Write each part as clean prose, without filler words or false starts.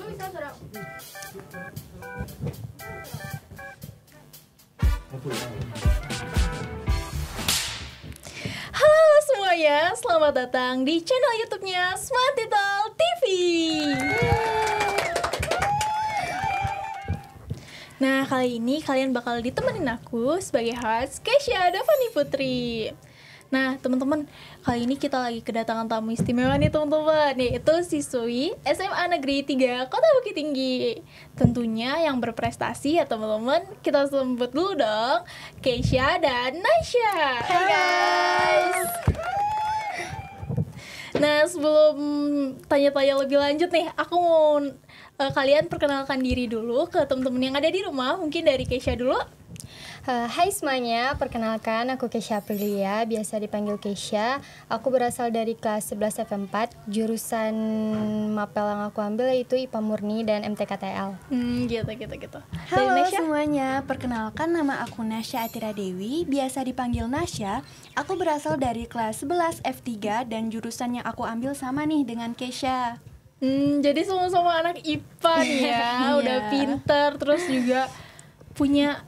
Halo semuanya, selamat datang di channel YouTube-nya Smart Title TV. Nah, kali ini kalian bakal ditemenin aku sebagai host Keisha Davani Putri. Nah, teman-teman, kali ini kita lagi kedatangan tamu istimewa nih, teman-teman, yaitu siswi SMA Negeri 3 Kota Bukit Tinggi. Tentunya yang berprestasi ya, teman-teman. Kita sambut dulu dong, Keisha dan Nasya. Hai guys. Nah, sebelum tanya-tanya lebih lanjut nih, aku mau kalian perkenalkan diri dulu ke teman-teman yang ada di rumah. Mungkin dari Keisha dulu. Hai semuanya, perkenalkan aku Keisha Aprilia, biasa dipanggil Keisha. Aku berasal dari kelas 11 FM4, jurusan Mapel yang aku ambil yaitu IPA Murni dan MTKTL. Gitu. Halo Nasya? semuanya, perkenalkan nama aku Nasya Atira Dewi, biasa dipanggil Nasya. Aku berasal dari kelas 11 F3 dan jurusan yang aku ambil sama nih dengan Keisha. Jadi sama-sama anak IPA nih ya, udah pinter, terus juga punya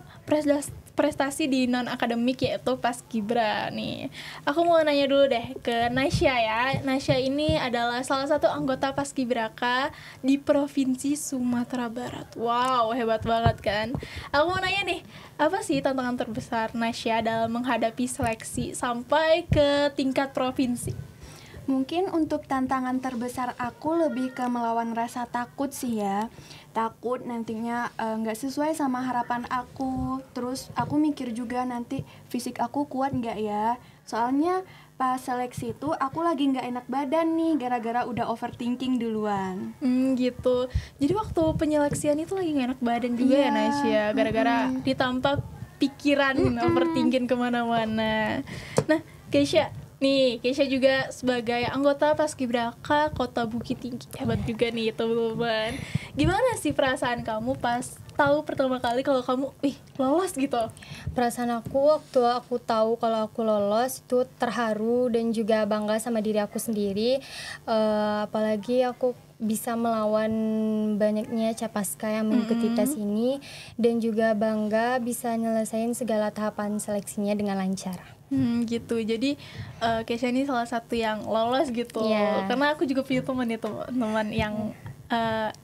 prestasi di non-akademik yaitu Paskibra nih. Aku mau nanya dulu deh ke Nasya ya. Nasya ini adalah salah satu anggota Paskibraka di Provinsi Sumatera Barat. Wow, hebat banget kan? Aku mau nanya nih, apa sih tantangan terbesar Nasya dalam menghadapi seleksi sampai ke tingkat provinsi? Mungkin untuk tantangan terbesar aku lebih ke melawan rasa takut sih ya. Takut nantinya nggak sesuai sama harapan aku. Terus aku mikir juga nanti fisik aku kuat nggak ya. Soalnya pas seleksi itu aku lagi nggak enak badan nih gara-gara udah overthinking duluan. Gitu. Jadi waktu penyeleksian itu lagi gak enak badan juga ya Nasya, gara-gara ditampak pikiran overthinking kemana-mana. Nah, Keisha juga sebagai anggota Paskibraka Kota Bukit Tinggi. Hebat juga nih teman-teman. Gimana sih perasaan kamu pas tahu pertama kali kalau kamu lolos gitu? Perasaan aku waktu aku tahu kalau aku lolos itu terharu dan juga bangga sama diri aku sendiri. Apalagi aku bisa melawan banyaknya capaska yang mengikuti tes ini, dan juga bangga bisa nyelesain segala tahapan seleksinya dengan lancar. Gitu. Jadi Keisha ini salah satu yang lolos gitu. Karena aku juga punya teman ya, teman yang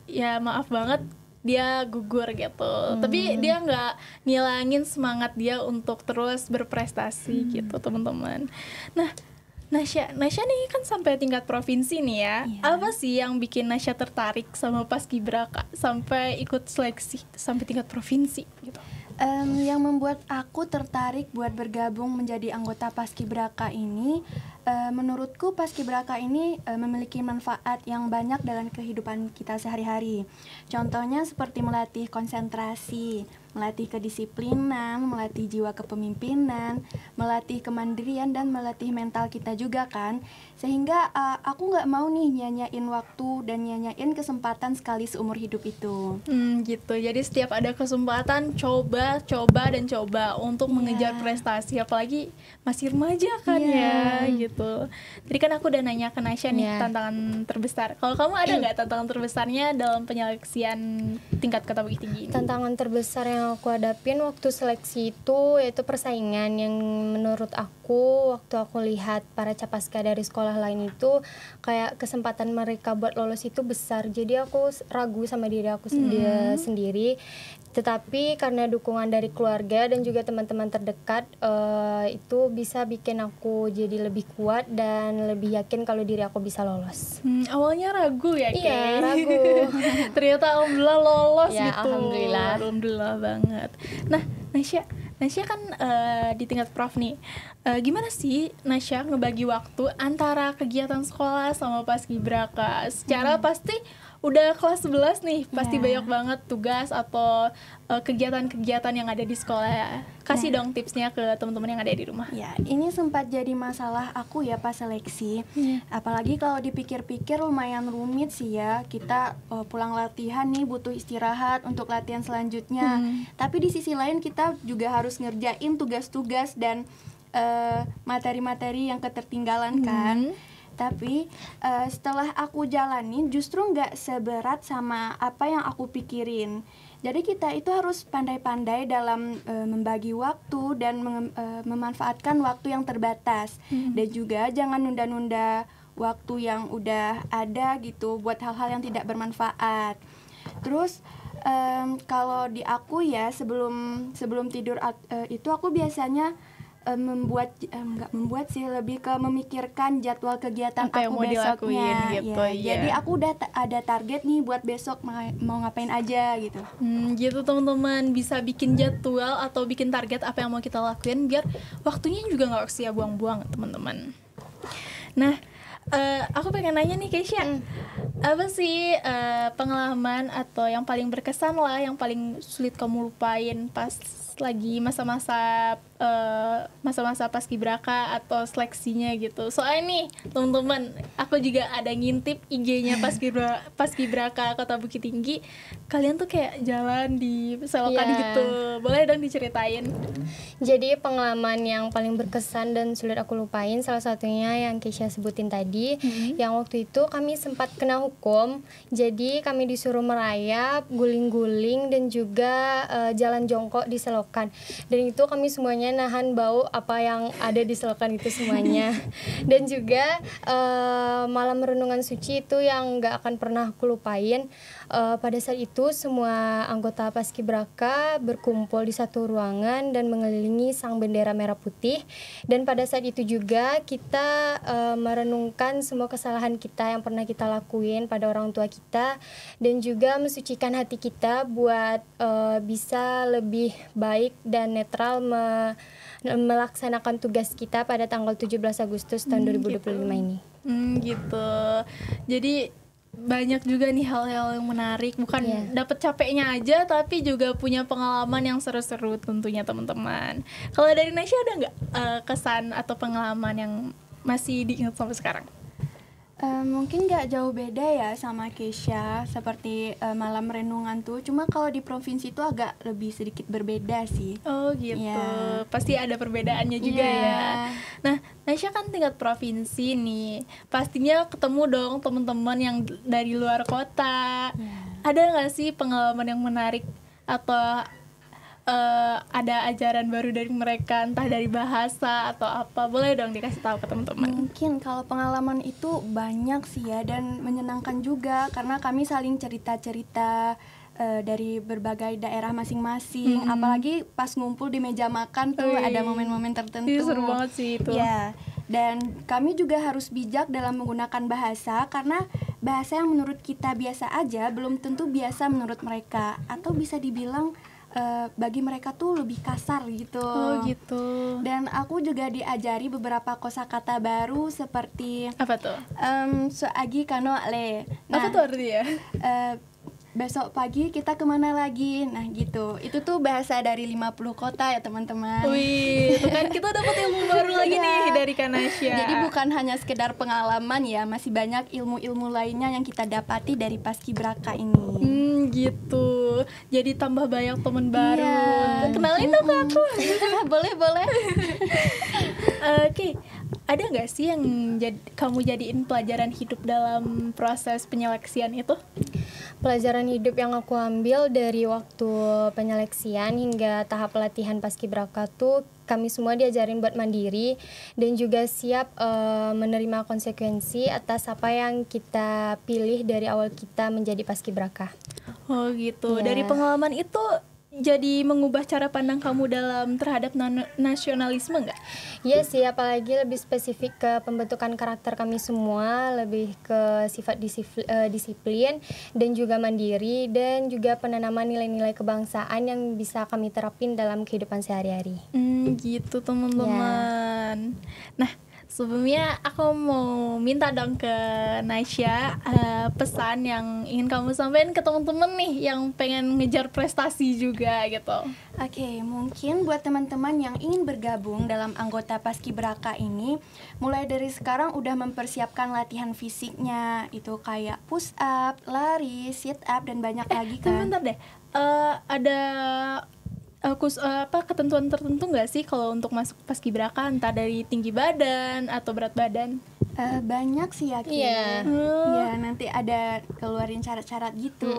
ya maaf banget dia gugur gitu. Tapi dia nggak ngilangin semangat dia untuk terus berprestasi gitu, teman-teman. Nah, Nasya nih kan sampai tingkat provinsi nih ya. Apa sih yang bikin Nasya tertarik sama Paskibraka sampai ikut seleksi sampai tingkat provinsi gitu? Yang membuat aku tertarik buat bergabung menjadi anggota Paskibraka ini, menurutku Paskibraka ini memiliki manfaat yang banyak dalam kehidupan kita sehari-hari. Contohnya seperti melatih konsentrasi, melatih kedisiplinan, melatih jiwa kepemimpinan, melatih kemandirian, dan melatih mental kita juga kan. Sehingga aku nggak mau nih nyanyain waktu dan nyanyain kesempatan sekali seumur hidup itu. Gitu. Jadi setiap ada kesempatan coba untuk mengejar prestasi, apalagi masih remaja kan ya gitu. Tadi kan aku udah nanya ke Nasya nih tantangan terbesar. Kalau kamu ada nggak tantangan terbesarnya dalam penyeleksian tingkat Kota Bukit Tinggi ini? Tantangan terbesar yang aku hadapin waktu seleksi itu yaitu persaingan yang menurut aku waktu aku lihat para capaska dari sekolah lain itu kayak kesempatan mereka buat lolos itu besar. Jadi aku ragu sama diri aku sendiri. Tetapi karena dukungan dari keluarga dan juga teman-teman terdekat, itu bisa bikin aku jadi lebih kuat dan lebih yakin kalau diri aku bisa lolos. Awalnya ragu ya, Iya, ragu. Ternyata alhamdulillah lolos ya, gitu. Alhamdulillah banget. Nah, Nasya kan di tingkat prof nih. Gimana sih Nasya ngebagi waktu antara kegiatan sekolah sama Paskibraka? Secara pasti udah kelas 11 nih, pasti banyak banget tugas atau kegiatan-kegiatan yang ada di sekolah ya. Kasih dong tipsnya ke teman-teman yang ada di rumah. Ya, ini sempat jadi masalah aku ya pas seleksi. Apalagi kalau dipikir-pikir lumayan rumit sih ya. Kita pulang latihan nih butuh istirahat untuk latihan selanjutnya. Tapi di sisi lain kita juga harus ngerjain tugas-tugas dan materi-materi yang ketertinggalan kan. Tapi setelah aku jalanin justru nggak seberat sama apa yang aku pikirin. Jadi kita itu harus pandai-pandai dalam membagi waktu dan memanfaatkan waktu yang terbatas. Dan juga jangan nunda-nunda waktu yang udah ada gitu buat hal-hal yang tidak bermanfaat. Terus kalau di aku ya sebelum tidur itu aku biasanya nggak membuat sih, lebih ke memikirkan jadwal kegiatan apa aku yang mau dilakuin besoknya gitu ya. ya. Jadi aku udah ada target nih buat besok mau ngapain aja gitu. Gitu teman-teman, bisa bikin jadwal atau bikin target apa yang mau kita lakuin biar waktunya juga nggak sia buang-buang teman-teman. Nah, aku pengen nanya nih Keisha, apa sih pengalaman atau yang paling berkesan lah, yang paling sulit kamu lupain pas lagi masa-masa paskibraka atau seleksinya gitu. Soalnya nih teman-teman, aku juga ada ngintip IG-nya paskibraka Kota Bukit Tinggi. Kalian tuh kayak jalan di selokan gitu. Boleh dong diceritain? Jadi pengalaman yang paling berkesan dan sulit aku lupain salah satunya yang Keisha sebutin tadi. Yang waktu itu kami sempat kena hukum. Jadi kami disuruh merayap, guling-guling dan juga jalan jongkok di selokan. Dan itu kami semuanya nahan bau apa yang ada di selokan itu semuanya. Dan juga malam renungan suci itu yang gak akan pernah aku lupain. Pada saat itu semua anggota paskibraka berkumpul di satu ruangan dan mengelilingi sang bendera merah putih. Dan pada saat itu juga kita merenungkan semua kesalahan kita yang pernah kita lakuin pada orang tua kita, dan juga mensucikan hati kita buat bisa lebih baik dan netral melaksanakan tugas kita pada tanggal 17 Agustus tahun 2025 ini. Gitu. Jadi banyak juga nih hal-hal yang menarik, bukan dapet capeknya aja tapi juga punya pengalaman yang seru-seru tentunya teman-teman. Kalau dari Nasya ada nggak kesan atau pengalaman yang masih diingat sampai sekarang? Mungkin nggak jauh beda ya sama Keisha, seperti malam renungan tuh. Cuma kalau di provinsi itu agak lebih sedikit berbeda sih. Oh gitu, pasti ada perbedaannya juga ya. Nah, Nasya kan tingkat provinsi nih, pastinya ketemu dong teman-teman yang dari luar kota. Ada nggak sih pengalaman yang menarik atau ada ajaran baru dari mereka, entah dari bahasa atau apa? Boleh dong dikasih tahu ke teman-teman. Mungkin kalau pengalaman itu banyak sih ya, dan menyenangkan juga karena kami saling cerita-cerita dari berbagai daerah masing-masing. Apalagi pas ngumpul di meja makan tuh ada momen-momen tertentu. Seru banget sih itu. Ya, dan kami juga harus bijak dalam menggunakan bahasa, karena bahasa yang menurut kita biasa aja belum tentu biasa menurut mereka, atau bisa dibilang bagi mereka tuh lebih kasar gitu. Oh gitu. Dan aku juga diajari beberapa kosakata baru seperti apa tuh? Soagi kano le. Nah, apa tuh artinya? Besok pagi kita kemana lagi? Nah gitu. Itu tuh bahasa dari 50 kota ya teman-teman. Wih, itu kan kita dapat ilmu baru lagi nih dari Kanasya. Jadi bukan hanya sekedar pengalaman ya, masih banyak ilmu-ilmu lainnya yang kita dapati dari paskibraka ini. Gitu. Jadi tambah banyak teman baru. Kenalin dong ke aku. Boleh. Oke. Ada nggak sih yang kamu jadiin pelajaran hidup dalam proses penyeleksian itu? Pelajaran hidup yang aku ambil dari waktu penyeleksian hingga tahap pelatihan paskibraka tuh, kami semua diajarin buat mandiri dan juga siap menerima konsekuensi atas apa yang kita pilih dari awal kita menjadi paskibraka. Oh gitu. Dari pengalaman itu jadi mengubah cara pandang kamu dalam terhadap nasionalisme nggak? Iya sih, apalagi lebih spesifik ke pembentukan karakter kami semua, lebih ke sifat disiplin dan juga mandiri, dan juga penanaman nilai-nilai kebangsaan yang bisa kami terapin dalam kehidupan sehari-hari. Gitu teman-teman. Nah, sebelumnya aku mau minta dong ke Nasya pesan yang ingin kamu sampaikan ke teman-teman nih yang pengen ngejar prestasi juga gitu. Oke, mungkin buat teman-teman yang ingin bergabung dalam anggota paskibraka ini, mulai dari sekarang udah mempersiapkan latihan fisiknya, itu kayak push up, lari, sit up, dan banyak lagi kan. Bentar deh, ada ketentuan tertentu nggak sih kalau untuk masuk paskibraka, entah dari tinggi badan atau berat badan? Banyak sih ya, Ki. Iya. Ya, nanti ada keluarin syarat-syarat gitu.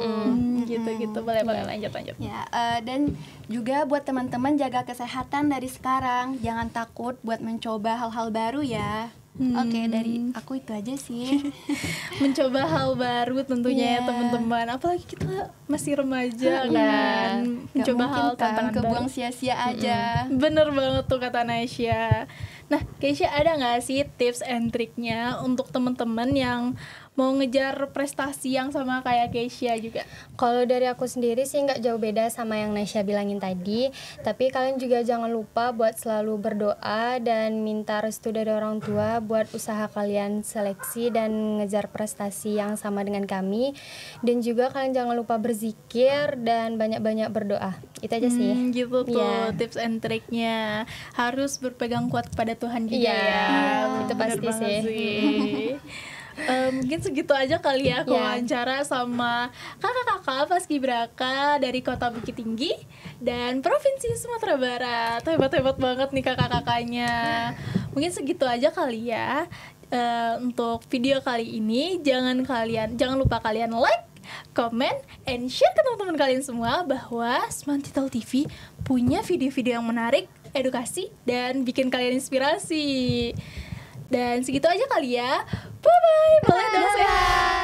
Gitu boleh lanjut. Ya, dan juga buat teman-teman jaga kesehatan dari sekarang. Jangan takut buat mencoba hal-hal baru ya. Oke, dari aku itu aja sih. Mencoba hal baru tentunya ya Iya. teman-teman, apalagi kita masih remaja Iya. kan, Gak mencoba mungkin hal kan tantangan baru. kebuang sia-sia aja. Bener banget tuh kata Naisha. Nah, Keisha ada nggak sih tips and triknya untuk teman-teman yang mau ngejar prestasi yang sama kayak Keisha juga? Kalau dari aku sendiri sih nggak jauh beda sama yang Naisha bilangin tadi. Tapi kalian juga jangan lupa buat selalu berdoa dan minta restu dari orang tua buat usaha kalian seleksi dan ngejar prestasi yang sama dengan kami. Dan juga kalian jangan lupa berzikir dan banyak-banyak berdoa. Itu aja sih. Gitu tuh Iya. tips and triknya. Harus berpegang kuat kepada Tuhan juga Iya, ya. itu Bener pasti banget sih. Mungkin segitu aja kali ya wawancara sama kakak-kakak Paskibraka dari Kota Bukit Tinggi dan Provinsi Sumatera Barat. Hebat-hebat banget nih kakak-kakaknya. Mungkin segitu aja kali ya untuk video kali ini. Jangan lupa kalian like, comment, and share ke teman-teman kalian semua bahwa Semantital TV punya video-video yang menarik, edukasi, dan bikin kalian inspirasi. Dan segitu aja kali ya. Bye-bye. Boleh dong sehat.